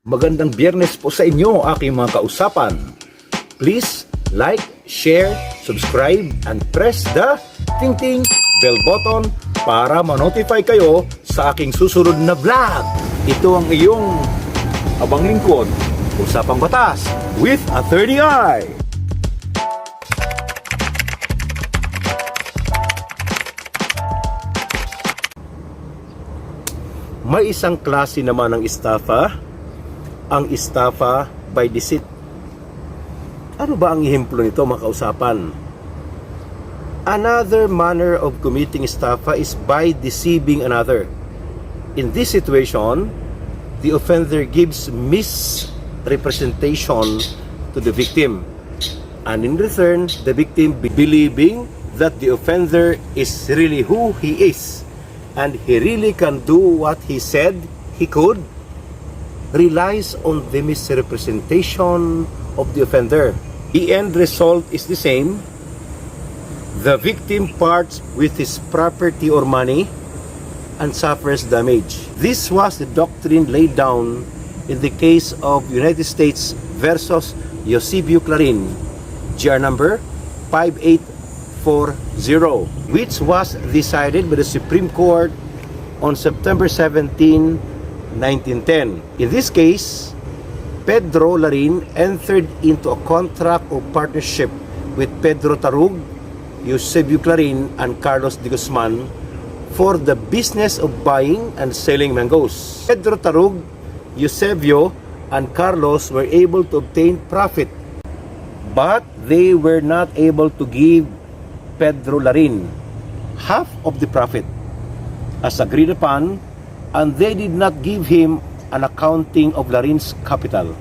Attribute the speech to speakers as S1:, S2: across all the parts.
S1: Magandang Biyernes po sa inyo, aking mga kausapan. Please like, share, subscribe, and press the ting-ting bell button para ma-notify kayo sa aking susunod na vlog. Ito ang iyong abang lingkod, Usapang Batas with Attorney I. May isang klase naman ng estafa, ang estafa by deceit. Ano ba ang ehemplo nito, mga kausapan? Another manner of committing estafa is by deceiving another. In this situation, the offender gives misrepresentation to the victim, and in return, the victim, believing that the offender is really who he is and he really can do what he said he could, relies on the misrepresentation of the offender. The end result is the same. The victim parts with his property or money and suffers damage. This was the doctrine laid down in the case of United States versus Eusebio Clarin, GR number 5840, which was decided by the Supreme Court on September 17, 1910. In this case, Pedro Larin entered into a contract of partnership with Pedro Tarug, Eusebio Clarin, and Carlos de Guzman for the business of buying and selling mangoes. Pedro Tarug, Eusebio, and Carlos were able to obtain profit, but they were not able to give Pedro Larin half of the profit as agreed upon, and they did not give him an accounting of Larin's capital.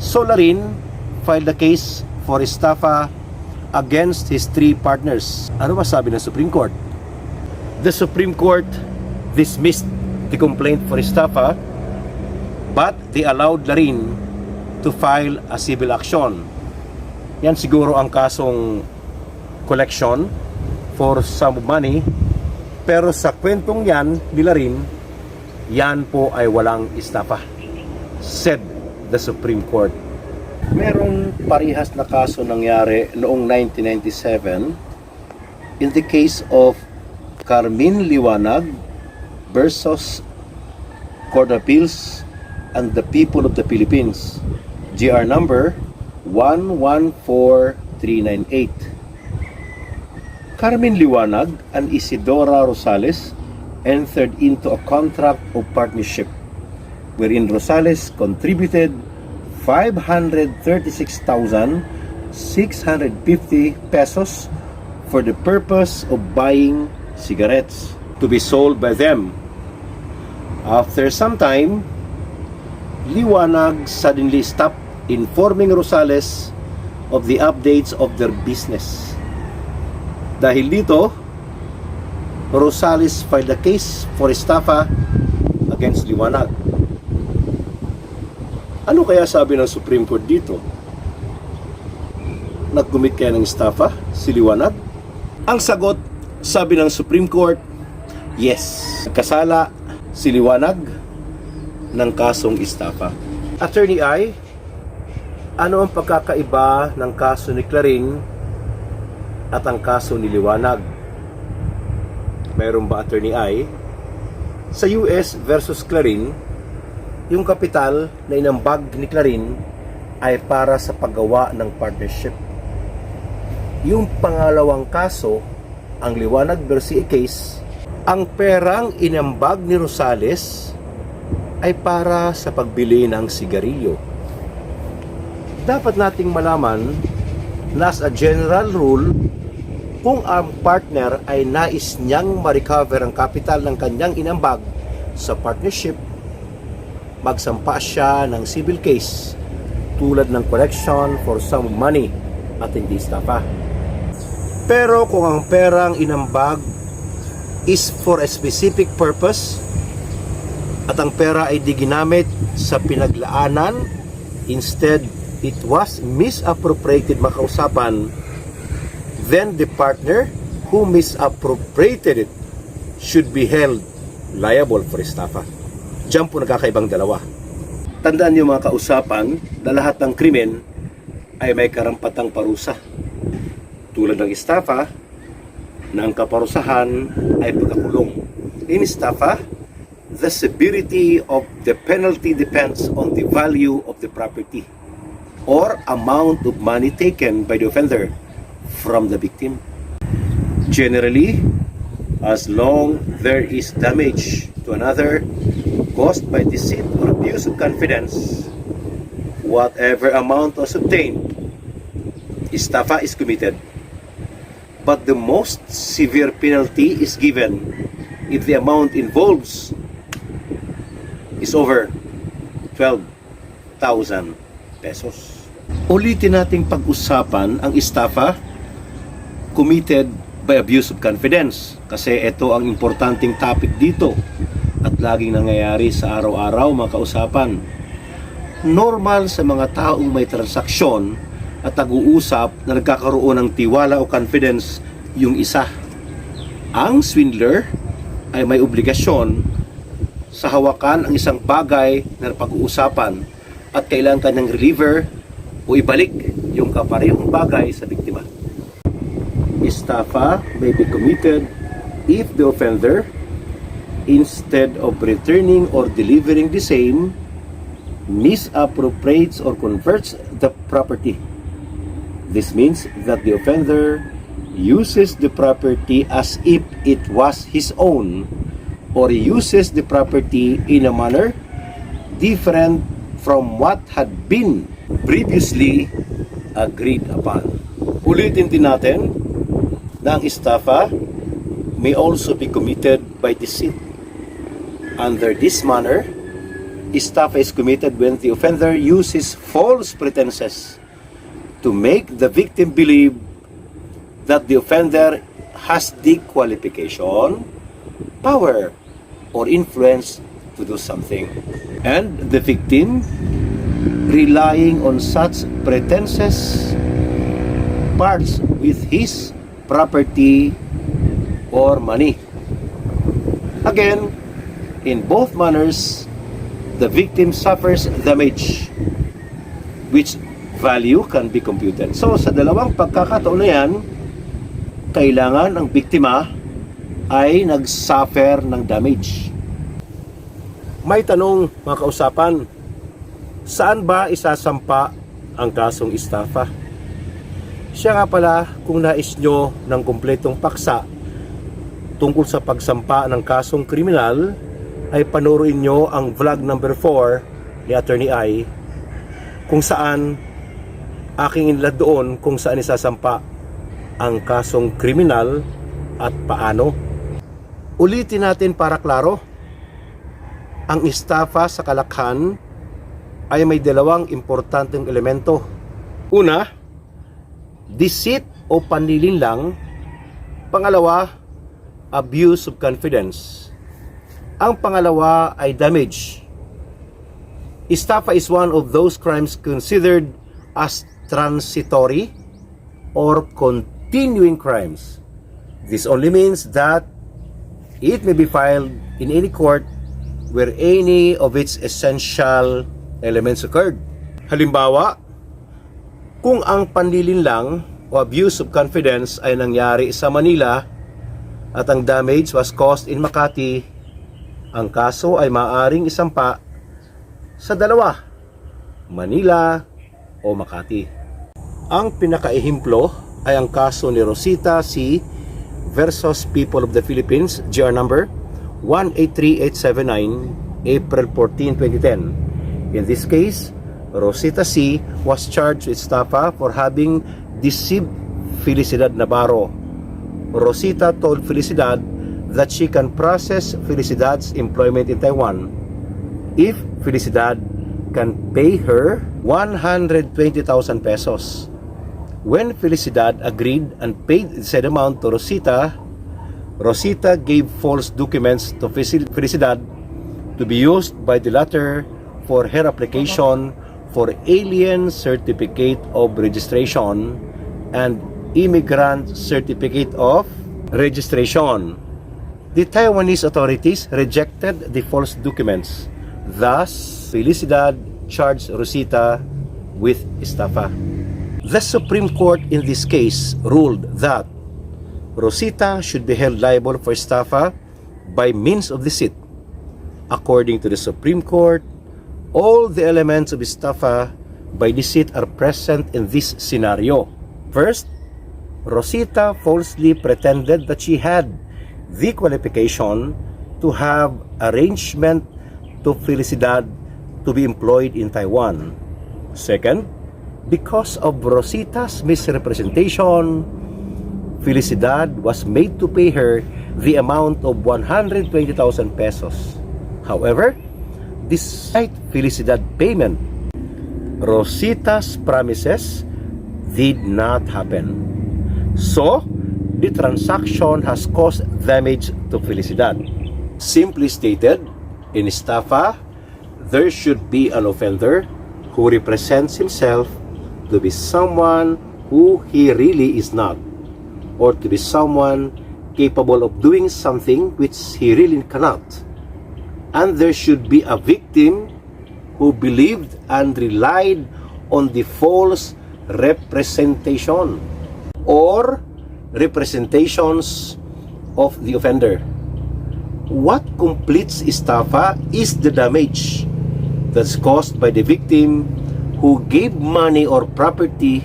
S1: So Larin filed a case for estafa against his three partners. Ano ba sabi ng Supreme Court? The Supreme Court dismissed the complaint for estafa, but they allowed Larin to file a civil action. Yan siguro ang kasong collection for some money, pero sa kwentong yan nila rin, yan po ay walang estafa, said the Supreme Court. Merong parihas na kaso nangyari noong 1997 in the case of Carmen Liwanag versus Court of Appeals and the People of the Philippines, GR number 114398. Carmen Liwanag and Isidora Rosales entered into a contract of partnership wherein Rosales contributed 536,650 pesos for the purpose of buying cigarettes to be sold by them. After some time, Liwanag suddenly stopped informing Rosales of the updates of their business. Dahil dito, Rosales filed a case for estafa against Liwanag. Ano kaya sabi ng Supreme Court dito? Nag-commit kaya ng estafa si Liwanag? Ang sagot, sabi ng Supreme Court, yes, kasala si Liwanag ng kasong estafa. Attorney I, ano ang pagkakaiba ng kaso ni Clarin at ang kaso ni Liwanag? Mayroon ba, Attorney I? Sa US versus Clarin, yung kapital na inambag ni Clarin ay para sa paggawa ng partnership. Yung pangalawang kaso, ang Liwanag versus case, ang perang inambag ni Rosales ay para sa pagbili ng sigarilyo. Dapat nating malaman na as a general rule, kung ang partner ay nais niyang ma-recover ang capital ng kanyang inambag sa partnership, magsampa siya ng civil case tulad ng collection for some money at hindi estafa. Pero kung ang perang inambag is for a specific purpose at ang pera ay di ginamit sa pinaglaanan, instead it was misappropriated, makausapan, then the partner who misappropriated it should be held liable for estafa. Diyan po nagkakaibang dalawa. Tandaan niyo mga kausapan na lahat ng krimen ay may karampatang parusa. Tulad ng estafa, na ang kaparusahan ay pagkakulong. In estafa, the severity of the penalty depends on the value of the property or amount of money taken by the offender from the victim. Generally, as long there is damage to another caused by deceit or abuse of confidence, whatever amount was obtained, estafa is committed. But the most severe penalty is given if the amount involves is over 12,000 pesos. Ulitin nating pag-usapan ang estafa committed by abuse of confidence kasi ito ang importanteng topic dito at laging nangyayari sa araw-araw mga kausapan. Normal sa mga taong may transaksyon at nag-uusap na nagkakaroon ng tiwala o confidence yung isa. Ang swindler ay may obligasyon sa hawakan ang isang bagay na pag-uusapan at kailangan kanyang reliever o ibalik yung kaparehong bagay sa biktima. Estafa may be committed if the offender, instead of returning or delivering the same, misappropriates or converts the property. This means that the offender uses the property as if it was his own or uses the property in a manner different from what had been previously agreed upon. Ulitin din natin na ang estafa may also be committed by deceit. Under this manner, estafa is committed when the offender uses false pretenses to make the victim believe that the offender has the qualification, power, or influence to do something. And the victim, relying on such pretenses, parts with his property or money. Again, in both manners, the victim suffers damage, which value can be computed. So, sa dalawang pagkakataon na yan, kailangan ang biktima ay nag-suffer ng damage. May tanong mga kausapan, saan ba isasampa ang kasong estafa? Siya nga pala, kung nais nyo ng kumpletong paksa tungkol sa pagsampa ng kasong kriminal, ay panoorin nyo ang vlog number 4 ni Attorney I, kung saan aking inilad doon kung saan isasampa ang kasong kriminal at paano. Ulitin natin para klaro. Ang estafa sa kalakhan ay may dalawang importanteng elemento. Una, deceit o panlilinlang. Pangalawa, abuse of confidence. Ang pangalawa ay damage. Estafa is one of those crimes considered as transitory or continuing crimes. This only means that it may be filed in any court where any of its essential elements occurred. Halimbawa, kung ang panlilinlang o abuse of confidence ay nangyari sa Manila at ang damage was caused in Makati, ang kaso ay maaaring isampa sa dalawa, Manila o Makati. Ang pinakaihimplo ay ang kaso ni Rosita C. versus People of the Philippines, GR number 183879, April 14, 2010. In this case, Rosita C. was charged with estafa for having deceived Felicidad Navarro. Rosita told Felicidad that she can process Felicidad's employment in Taiwan if Felicidad can pay her 120,000 pesos. When Felicidad agreed and paid the said amount to Rosita, Rosita gave false documents to Felicidad to be used by the latter for her application for alien certificate of registration and immigrant certificate of registration. The Taiwanese authorities rejected the false documents. Thus, Felicidad charged Rosita with estafa. The Supreme Court in this case ruled that Rosita should be held liable for estafa by means of deceit. According to the Supreme Court, all the elements of estafa by deceit are present in this scenario. First, Rosita falsely pretended that she had the qualification to have arrangement to Felicidad to be employed in Taiwan. Second, because of Rosita's misrepresentation, Felicidad was made to pay her the amount of 120,000 pesos. However, despite Felicidad payment, Rosita's promises did not happen. So, the transaction has caused damage to Felicidad. Simply stated, in estafa, there should be an offender who represents himself to be someone who he really is not, or to be someone capable of doing something which he really cannot. And there should be a victim who believed and relied on the false representation or representations of the offender. What completes estafa is the damage that's caused by the victim who gave money or property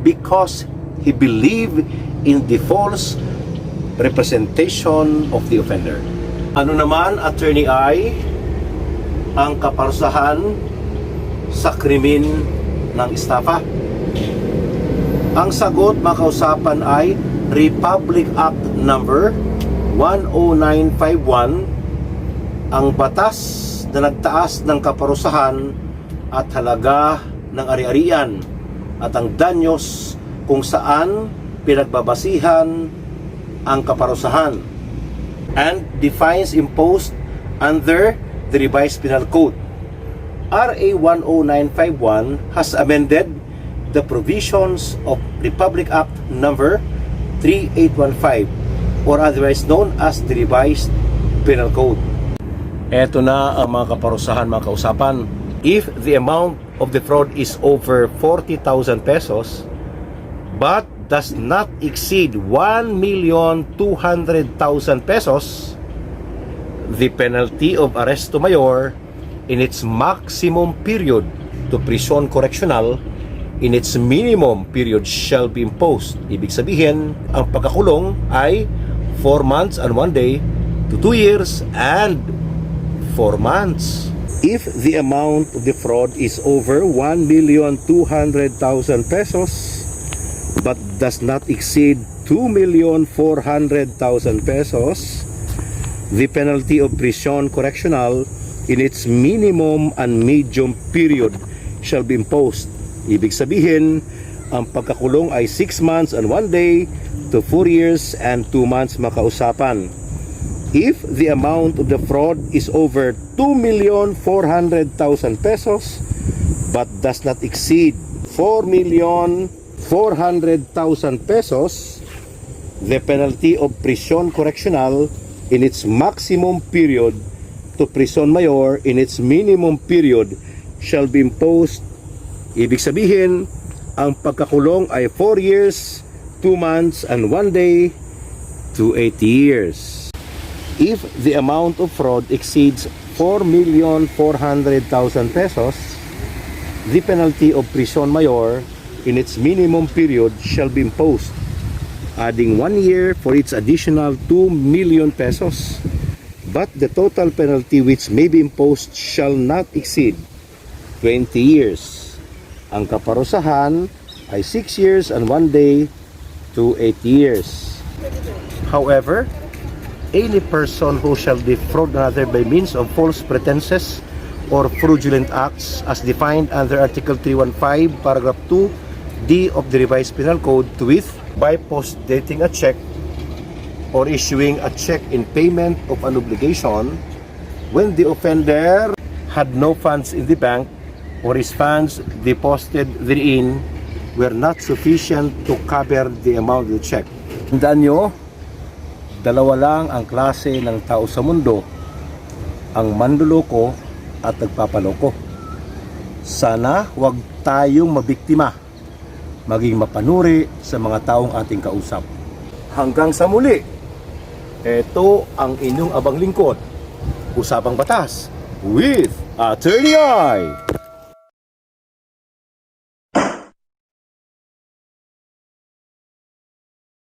S1: because he believed in the false representation of the offender. Ano naman, Attorney I, ang kaparusahan sa krimen ng estafa? Ang sagot, mga kausapan, ay Republic Act number 10951, ang batas na nagtaas ng kaparusahan at halaga ng ari-arian at ang danyos kung saan pinagbabasihan ang kaparusahan, and the fines imposed under the revised penal code. RA 10951 has amended the provisions of Republic Act number 3815, or otherwise known as the revised penal code. Ito na ang mga kaparusahan, mga kausapan. If the amount of the fraud is over 40,000 pesos but does not exceed 1,200,000 pesos, the penalty of arresto mayor in its maximum period to prison correctional in its minimum period shall be imposed. Ibig sabihin, ang pagkakulong ay 4 months and 1 day to 2 years and 4 months. If the amount of the fraud is over 1,200,000 pesos but does not exceed 2,400,000 pesos, the penalty of prison correctional in its minimum and medium period shall be imposed. Ibig sabihin, ang pagkakulong ay 6 months and 1 day to 4 years and 2 months, makausapan. If the amount of the fraud is over 2,400,000 pesos but does not exceed 4,400,000 pesos, the penalty of prison correctional in its maximum period to prison mayor in its minimum period shall be imposed. Ibig sabihin, ang pagkakulong ay 4 years, 2 months, and 1 day to 8 years. If the amount of fraud exceeds 4,400,000 pesos, the penalty of prison mayor in its minimum period shall be imposed, adding 1 year for its additional 2 million pesos. But the total penalty which may be imposed shall not exceed 20 years. Ang kaparusahan ay 6 years and 1 day to 8 years. However, any person who shall defraud another by means of false pretenses or fraudulent acts as defined under Article 315, Paragraph 2D of the Revised Penal Code, to wit, by post-dating a check or issuing a check in payment of an obligation when the offender had no funds in the bank or his funds deposited therein were not sufficient to cover the amount of the check. Tandaan nyo, dalawa lang ang klase ng tao sa mundo, ang manluloko at nagpapaloko. Sana huwag tayong mabiktima, maging mapanuri sa mga taong ating kausap. Hanggang sa muli, ito ang inyong abang lingkod, Usapang Batas with Attorney I.